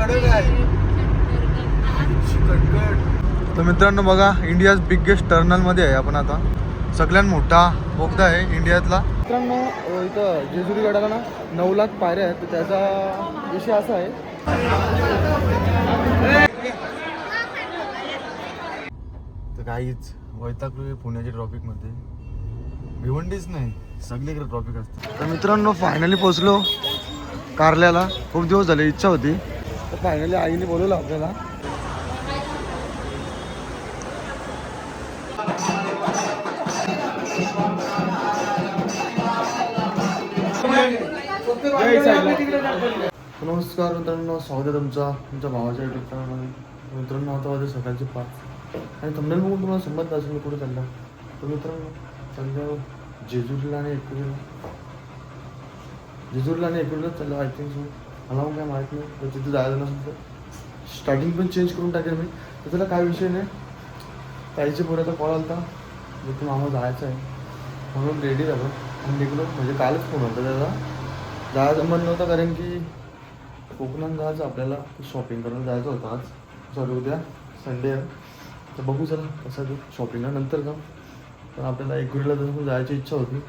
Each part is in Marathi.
कडक आहे. तर मित्रांनो बघा, इंडियाज बिगेस्ट टर्नल मध्ये आहे आपण आता. सगळ्यात मोठा बोगदा आहे इंडियातला. मित्रांनो इथं जेजुरी गडाला ना 9 लाख पायऱ्या आहेत. तर त्याचा विषय असा आहे, तर काहीच वैतागलोय पुण्याच्या ट्रॉफिकमध्ये. भिवंडीच नाही, सगळीकडे ट्रॉफिक असते. तर मित्रांनो फायनली पोहोचलो कारल्याला. खूप दिवस झाले, इच्छा होती. तर फायनली आईने बोलवलं आपल्याला. नमस्कार मित्रांनो, स्वागत आहे तुमच्या भावाच्या युट्यूब चॅनलमध्ये. मित्रांनो आता वाजता सकाळचे 5 आणि थंबनेल बघून तुम्हाला संबंध असेल मी कुठे चालला. तर मित्रांनो चाललो जेजुरीला आणि एकविरीलाच चाललो. आय थिंक सो, मला पण काय माहीत नाही. तर तिथे जायचं नसेल तर स्टार्टिंग पण चेंज करून टाकेल मी. तर त्याला काय विषय नाही. ताईचे पुढे कॉल आला होता, जिथून आम्हाला जायचं आहे म्हणून रेडी झालो आणि निघलो. म्हणजे कालच फोन होता त्याला. जायचं म्हणणं नव्हतं कारण की कोकणात जायचं आपल्याला, शॉपिंग करायला जायचं होतं आज. सॉरी उद्या संडे आहे. तर बघू चला कसं ते शॉपिंगला नंतर जाऊ. पण आपल्याला एकविरीला जसं जायची इच्छा होती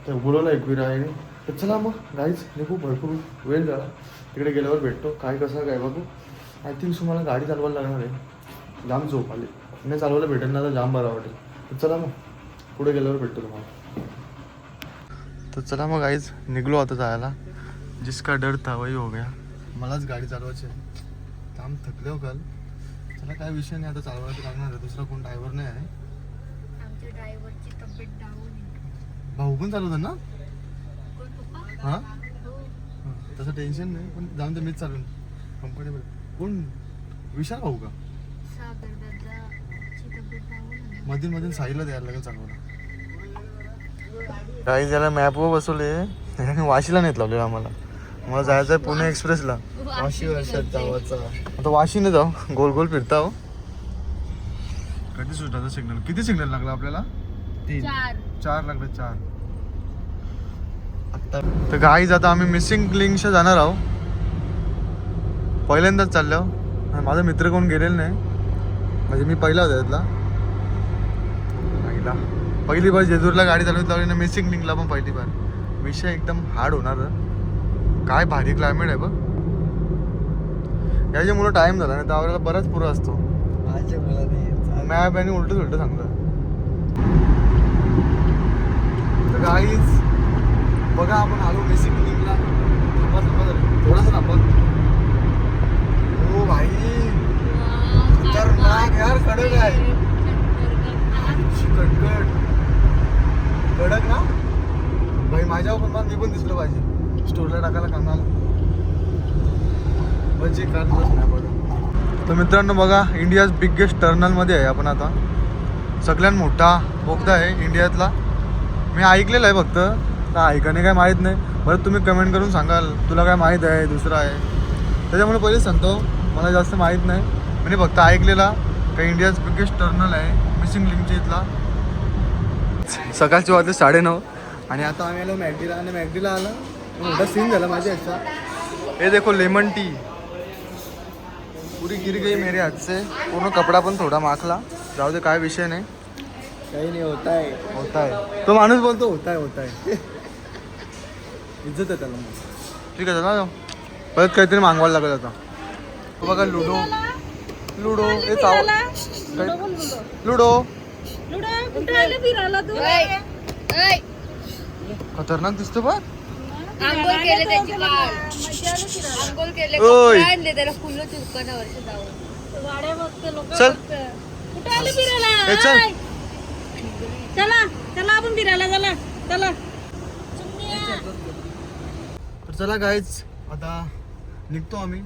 तर बोलवलं एकविरा आहे. तर चला मग गाईच निघू. भरपूर वेळ झाला, तिकडे गेल्यावर भेटतो. काय कसं काय बघू. आय थिंक सो मला गाडी चालवायला लागणार आहे. जाम झोप आली, नाही चालवायला भेटेल ना तर जाम बरं वाटेल. तर चला मग पुढे गेल्यावर भेटतो तुम्हाला. तर चला मग गाईज निघलो आता जायला. जिसका डर था वही हो गया. मलाच गाडी चालवायची आहे. काम थकले हो काल. चला काय विषय नाही, आता चालवायला तर लागणार आहे. दुसरा कोण ड्रायव्हर नाही आहे. आमच्या ड्रायव्हरची तब्येत डाऊन आहे. भाऊ पण चालवतात ना? हां तसं टेन्शन नाही, पण जाऊन तर मीच चालून कम्फर्टेबल. कोण? विशाल भाऊ का? सागर दादाची तब्येत डाऊन आहे. मधील साईला द्यायला लागेल चालवायला. काही ज्याला मॅपवर बसवले, वाशीला नेत लावले आम्हाला. मला जायचं आहे पुणे एक्सप्रेसला. वाशी वर्षात जावाचा. आता वाशीने जाऊ, गोल गोल फिरता हो. कधी सुटायचं सिग्नल? किती सिग्नल लागला आपल्याला? 4 लागले. 4 आता. तर गाईज आता आम्ही मिसिंग लिंकच्या जाणार आहोत. पहिल्यांदाच चाललो. माझा मित्र कोण गेलेला नाही, म्हणजे मी पहिला होता त्यातला. पहिली बार जेजुरीला गाडी चालवत लावली ना, मिसिंग लिंकला पण पहिली बार. विषय एकदम हार्ड होणार. काय भारी क्लायमेट आहे बघ. याच्यामुळं टाइम झाला नाही तर आवरायला बराच पुरा असतो. मॅप आणि उलट सांगतो. तर गाईज बघा, आपण आलो मिसिंग लिंकला. थोडासा थांबा. हो भाई, खतरनाक यार, कडक आहे. कडक ना भाई. माझ्या पण मला मी पण दिसलं पाहिजे स्टोरला टाकायला कामाला. म्हणजे काढतच नाही बघा. तर मित्रांनो बघा, इंडियाज बिगेस्ट टर्नलमध्ये आहे आपण आता. सगळ्यात मोठा बोगदा आहे इंडियातला. मी ऐकलेलं आहे फक्त, तर ऐकाने काय माहीत नाही. बरं तुम्ही कमेंट करून सांगाल तुला काय माहीत आहे दुसरं आहे. त्याच्यामुळे पहिले सांगतो, मला जास्त माहीत नाही. म्हणजे फक्त ऐकलेला का इंडियाज बिगेस्ट टर्नल आहे मिसिंग लिंकच्या इथला. सकाळची वाजले 9:30 आणि आता आम्ही आलो मॅगडीला. आणि मॅगडीला आला मोठा सीन झाला माझ्या याचा. हे देखो लेमन टी पुरी गिर गई मेरे हात से. पूर्ण कपडा पण थोडा माखला. जाऊ दे, काय विषय नाही. काही नाही, होता आहे. तो माणूस बोलतो होता आहे. इज्जत आहे त्याला. ठीक आहे ना, परत काहीतरी मागवायला लागेल आता. बघा लुडो हे लुडो खतरनाक दिसतो बघ. आंघोळ केले त्याची काल. आंघोळ केले, ओय. आणले त्याला फुलं चिपकायला वर्ष जाऊन. गाड्या बघते लोक. चल कुठे आले फिरायला? चल चला आपण फिरायला. चला. तर चला गाईज आता निघतो आम्ही.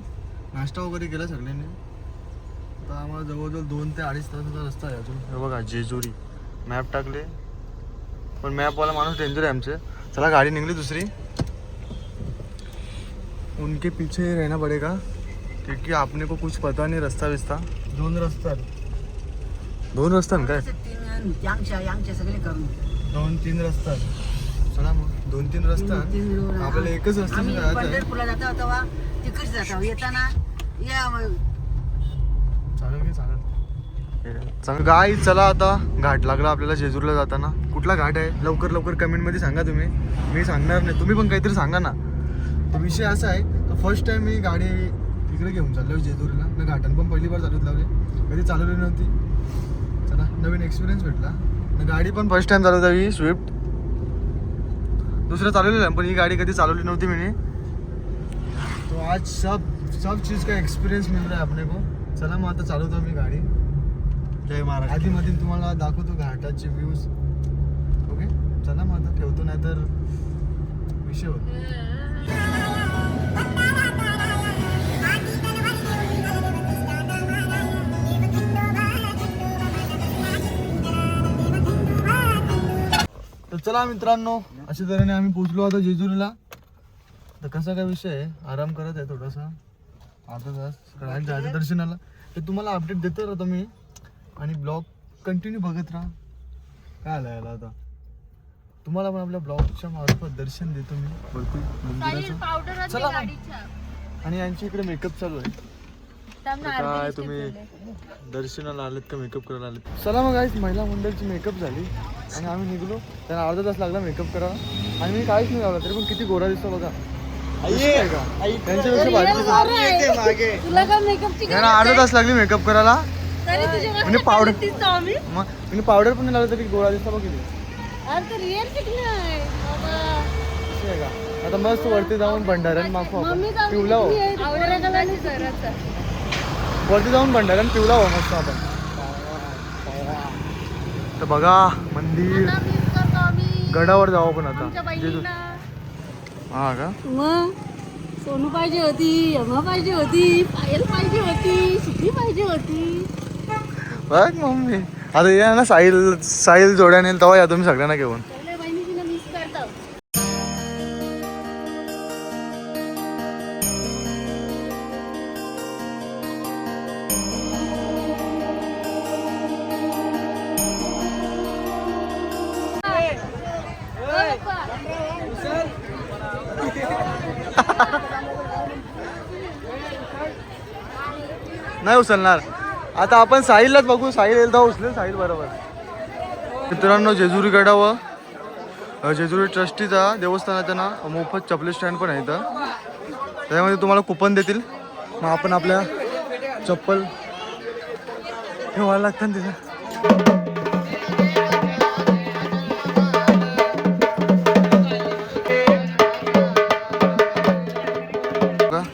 नाश्ता वगैरे केला सगळ्यांनी. आता आम्हाला जवळजवळ 2 ते 2.5 तासाचा रस्ता आहे अजून. हे बघा जेजुरी मॅप टाकले, पण मॅपवाला माणूस डेंजर आहे आमचे. चला गाडी निघली दुसरी. उनके पीछे रहना पड़ेगा क्योंकि आपने को कुछ पता नहीं रास्ता विस्ता. 2 रस्ता काय 2-3 रस्ता. चला मग 2-3 रस्ता आपल्याला एकच रस्त्याने जायचं आहे. कशी जाता येताना या चालेल की चालेल. गाई चला आता घाट लागला आपल्याला जेजूरला जाताना. कुठला घाट आहे लवकर लवकर कमेंटमध्ये सांगा तुम्ही. मी सांगणार नाही, तुम्ही पण काहीतरी सांगा ना. तो विषय असा आहे का फर्स्ट टाइम मी गाडी इकडे घेऊन चाललो जेजूरला. मी घाटान पण पहिली बार चालवत लावली, कधी चालवली नव्हती. चला नवीन एक्सपिरियन्स भेटला. गाडी पण फर्स्ट टाइम चालवत ही स्विफ्ट. दुसरं चालवलेलं पण ही गाडी कधी चालवली नव्हती मैंने. तो आज सब चीज़ का एक्सपिरियन्स मिल रहा है अपने को. चला मग आता चालवतो मी गाडी. जय महाराज. आधीमध्ये तुम्हाला दाखवतो घाटाचे व्ह्यूज. ओके चला मग आता ठेवतो, नाही तर विषय होतो. तर चला मित्रांनो, अशा तऱ्हेने आम्ही पोहोचलो आता जेजुरीला. तर कसा काय विषय आहे, आराम करत आहे थोडासा. अर्धा तास राहील जायचं दर्शनाला. ते तुम्हाला अपडेट देतो राहतो मी, आणि ब्लॉग कंटिन्यू बघत राहा. काय आलं याला आता तुम्हाला पण आपल्या ब्लॉगच्या मार्फत दर्शन देतो मी भरपूर मंदिराचं. चला मग. आणि यांची इकडे मेकअप चालू आहे. काय तुम्ही दर्शनाला आलेत का मेकअप करायला आलेत? चला मग गाईस, महिला मंडळची मेकअप झाली आणि आम्ही निघलो. त्यांना अर्धा तास लागला मेकअप करायला आणि मी काहीच नाही लावला, तरी पण किती गोरा दिसतो बघा. त्यांच्यापेक्षा भारी. त्यांना अर्धा तास लागली मेकअप करायला. म्हणजे पावडर पण नाही लावलं तरी गोळा दिसता बघ किती. आता मस्त वरती जाऊन भंडाऱ्यान मागू पिवला हो. वरती जाऊन भंडाऱ्यान पिवला हो मस्त आपण. तर बघा मंदिर, गडावर जाऊ आपण आता. हा का मग सोनू पाहिजे होती, यमा पाहिजे होती, पायल पाहिजे होती, सुखी पाहिजे होती. बघ मम्मी आता या ना साहिल जोड्याने तेव्हा या तुम्ही सगळ्यांना घेऊन. नाही उचलणार. आता आपण साहिललाच बघू, साहिल एकदा उचलेल साहिल बरोबर. मित्रांनो, जेजुरी गडावर जेजुरी ट्रस्टीचा देवस्थानाचं ना मोफत चपली स्टँड पण आहे इथं. त्याच्यामध्ये तुम्हाला कुपन देतील, मग आपण आपल्या चप्पल ठेवायला लागतं तिथं.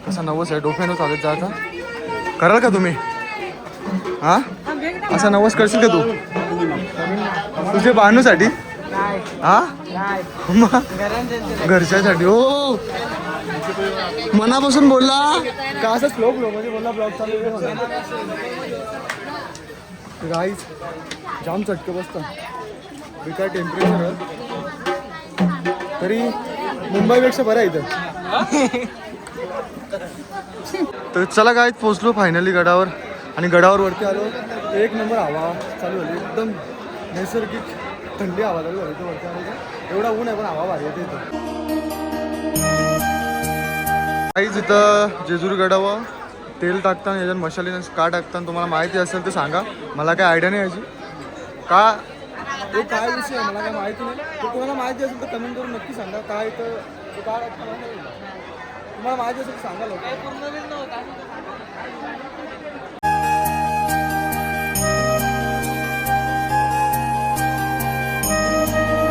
कसा नवस आहे, डोक्यानं चालत जायचा. कराल का तुम्ही? हा असा नवस करशील का तू तुझ्या बानूसाठी? हा मग घरच्यासाठी. हो मनापासून बोलला का असं स्लो म्हणजे बोलला ब्लॉग चालू. गाईज जाम चटकं बसतं, बेकार टेम्परेचर तरी मुंबईपेक्षा बरं आहे इथं. तर चला गाईज पोचलो फायनली गडावर. आणि गडावर वरती आलो, एक नंबर हवा चालू झाली, एकदम नैसर्गिक थंडी हवा चालू झाली. वरती आलो एवढा ऊन आहे पण हवा भारी येते इथं. काहीच इथं जेजुरी गडावर तेल टाकताना याच्यात मशाली का टाकताना तुम्हाला माहिती असेल तर सांगा. मला काय आयडिया नाही याची का तो काय विषय आहे, मला काय माहिती नाही. तर तुम्हाला माहिती असेल तर कमेंट करून नक्की सांगा. काय तर काय तुम्हाला माहिती असेल तर सांगा लवकर.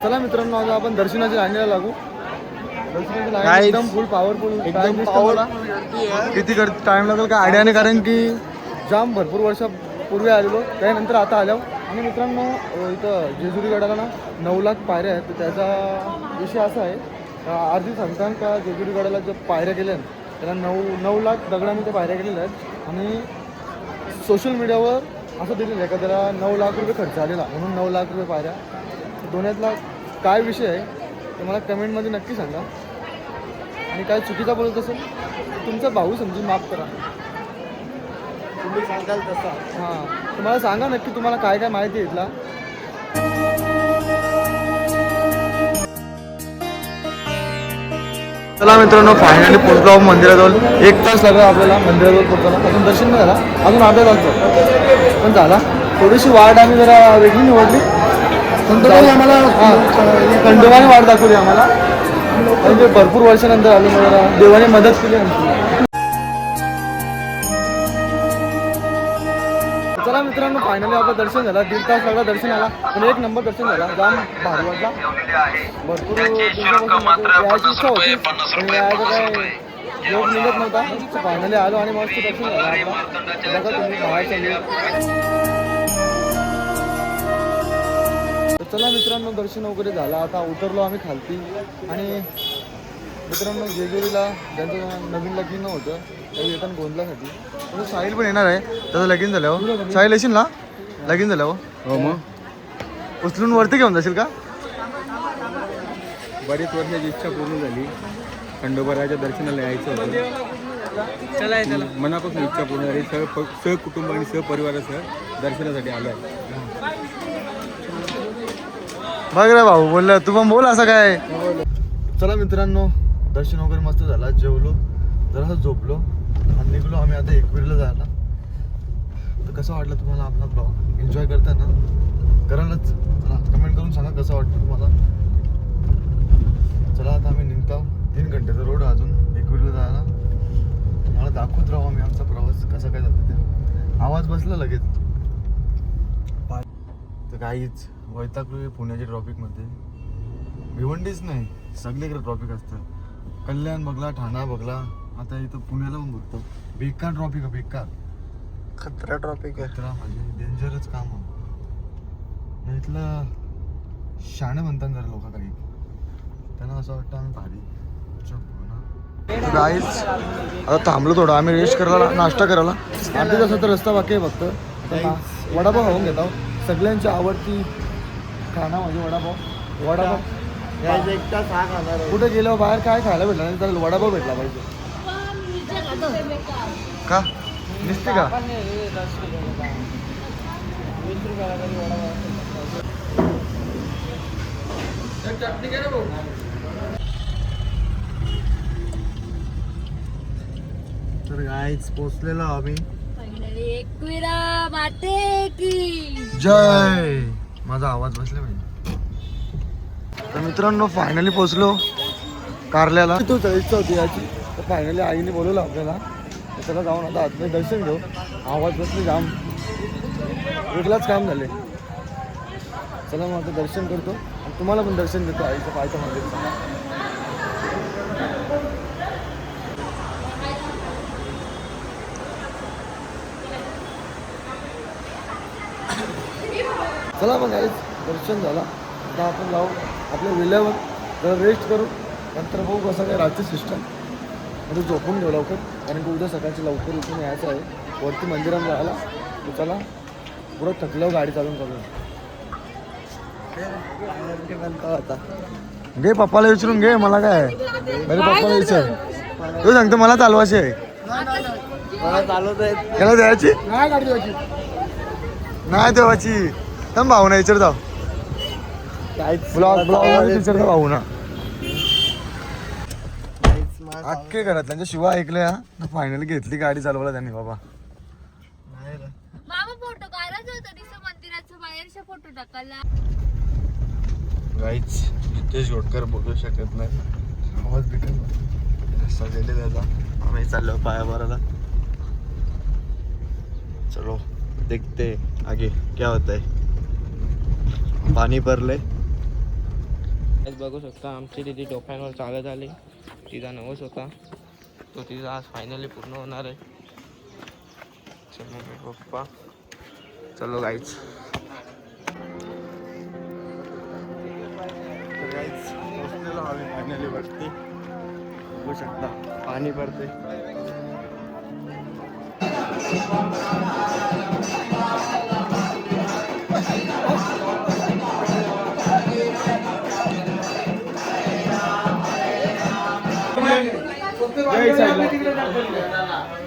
चला मित्रांनो, आता आपण दर्शनाच्या लाईनीला लागू. दर्शनाची लाईन एकदम फुल पॉवरफुल. एकदम पॉवर किती टाइम लागेल काय आयडिया नाही, कारण की जाम भरपूर वर्षापूर्वी आलेलो, त्यानंतर आता आलो. आणि मित्रांनो, इथं जेजुरी गडाला ना 9 लाख पायऱ्या आहेत. तर त्याचा विषय असा आहे, अर्धी सांगतात का जेजुरी गडाला ज्या पायऱ्या केल्या आहेत त्याला 9 लाख दगडांनी त्या पायऱ्या केलेल्या आहेत. आणि सोशल मीडियावर असं दिलेलं आहे का त्याला 9 लाख रुपये खर्च आलेला, म्हणून 9 लाख रुपये पायऱ्या. दोन्हीतला काय विषय आहे ते मला कमेंटमध्ये नक्की सांगा. आणि काय चुकीचा बोलत असेल तुमचा भाऊ समजून माफ करा. तुम्ही सांगाल तसा. हां तुम्हाला सांगा नक्की तुम्हाला काय काय माहिती आहे इथला. चला मित्रांनो फायनली पोहोचलो मंदिराजवळ. 1 तास लागला आपल्याला मंदिराजवळ पोहोचायला. अजून दर्शन नाही झाला, अजून अर्धा तास पण झाला. थोडीशी वाट आम्ही जरा वेगळी निवडली. आम्हाला खंडोबाने वाट दाखवली आम्हाला, म्हणजे भरपूर वर्षानंतर आलो. जरा देवाने मदत केली आमची. चला मित्रांनो फायनली आपलं दर्शन झालं. 1.5 तास लागला दर्शनाला, पण 1 नंबर दर्शन झाला. जाम भारी वाटला. भरपूर दिवसापासून यायची इच्छा होती, पण यायचं काय योग निघत नव्हता. फायनली आलो आणि मस्त दर्शन झालं आपलं. बघा तुम्ही बाहेरचा व्ह्यू. तर चला मित्रांनो दर्शन वगैरे झालं. आता उतरलो आम्ही खालती. आणि मित्रांनो जेजुरीला ज्यांचं नवीन लगीन होतं त्यावेळी येतात गोंधळासाठी. म्हणजे साहिल पण येणार आहे, त्याचं लगीन झालं. हो साहिल येशील ना लगीन झालं? हो मग उचलून वरती घेऊन जाशील का? बरीच वर्षाची इच्छा पूर्ण झाली. खंडोबाराच्या दर्शनाला यायचं होतं. चला मनापासून इच्छा पूर्ण झाली. सहकुटुंब आणि सहपरिवारासह दर्शनासाठी आलो आहे. बघ रे भाऊ बोललं, तू पण बोल असं काय. चला मित्रांनो दर्शन वगैरे मस्त झाला. जेवलो, जरासं झोपलो आणि निघलो आम्ही आता एकविरीला जायला. तर कसं वाटलं तुम्हाला आपला ब्लॉग? एन्जॉय करता ना? करालच. कमेंट करून सांगा कसं वाटतं तुम्हाला. चला आता आम्ही निघतो. 3 घंटेचा रोड अजून एकविरीला जायला. तुम्हाला दाखवत राहू आम्ही आमचा प्रवास कसा काय जातो ते. आवाज बसला लगेच. तर काहीच वैतागलोय पुण्याच्या ट्रॉफिकमध्ये. भिवंडीच नाही, सगळीकडे ट्रॉफिक असतं. कल्याण बघला, ठाणा बघला, आता इथं पुण्याला पण बघतो. बेकार ट्रॉफिक आहे, बेकार खतरा ट्रॉफिक आहे. खतरा म्हणजे डेंजरच काम आहे. इथलं शाणे म्हणतात जरा लोक काही, त्यांना असं वाटतं आम्ही भारी. गाईच आता थांबलो थोडं आम्ही रेस्ट करायला, नाश्ता करायला. अर्ध्या तासाचा रस्ता बाकी आहे फक्त. वडापाव खाऊन घेतो. सगळ्यांची आवडती खाना म्हणजे वडापाव. कुठे गेलो बाहेर काय खायला भेटला नाही, तर वडापाव भेटला पाहिजे का? निसते का? तर गाईच पोचलेलो आम्ही. एकविरा माते की जय. माझा आवाज बसले पाहिजे. तर मित्रांनो फायनली पोचलो कारल्याला. तू इच्छा होती याची, तर फायनली आईने बोलवलं आपल्याला. त्याला जाऊन आता आतमध्ये दर्शन घेऊ. आवाज बसले जाम, वेगळाच काम झाले. चला मग आता दर्शन करतो आणि तुम्हाला पण दर्शन देतो आईचं पायथ्या मंदिरचं. चला मग आईच दर्शन झाला. आता आपण जाऊ आपल्या विल्यावर, जरा रेस्ट करू. नंतर बघू कसं काय रात्री सिस्टम म्हणजे झोपून घेऊ लवकर, कारण की उद्या सकाळची लवकर उठून यायचं आहे वरती मंदिरात जायला. तर चला पुढं थकल्यावर गाडी चालून करूया. आता घे पप्पाला विचारून घे. मला काय बरे पप्पाला विचार. तू सांगतो मला चालवायची आहे. त्याला द्यायची नाही देवाची. थांब भाऊ ना विचार जाऊ. ब्लॉग विचार भाऊ ना. अख्खे घरात त्यांच्या शिवाय ऐकल्या. फायनली घेतली गाडी चालवायला त्यांनी. बाबा मामा फोटो काढायचा होता दिसं मंदिराच्या बाहेरचा फोटो टाकायला. गाईच नितेश गोटकर बघू शकत नाही. आवाज बिकल गेले त्याचा. आम्ही चाललो पाया भरायला. चलो देखते आगे क्या होता है. पाणी भरलंय. बघू शकता आमची दिदी डोक्यांवर चालत आली. तिचा नवस होता तो तिचा आज फायनली पूर्ण होणार आहे. चलो पप्पा, चलो गाईच. पोचलेलो आम्ही फायनली वरती. बघू शकता पाणी पडते. जय साईबाबा.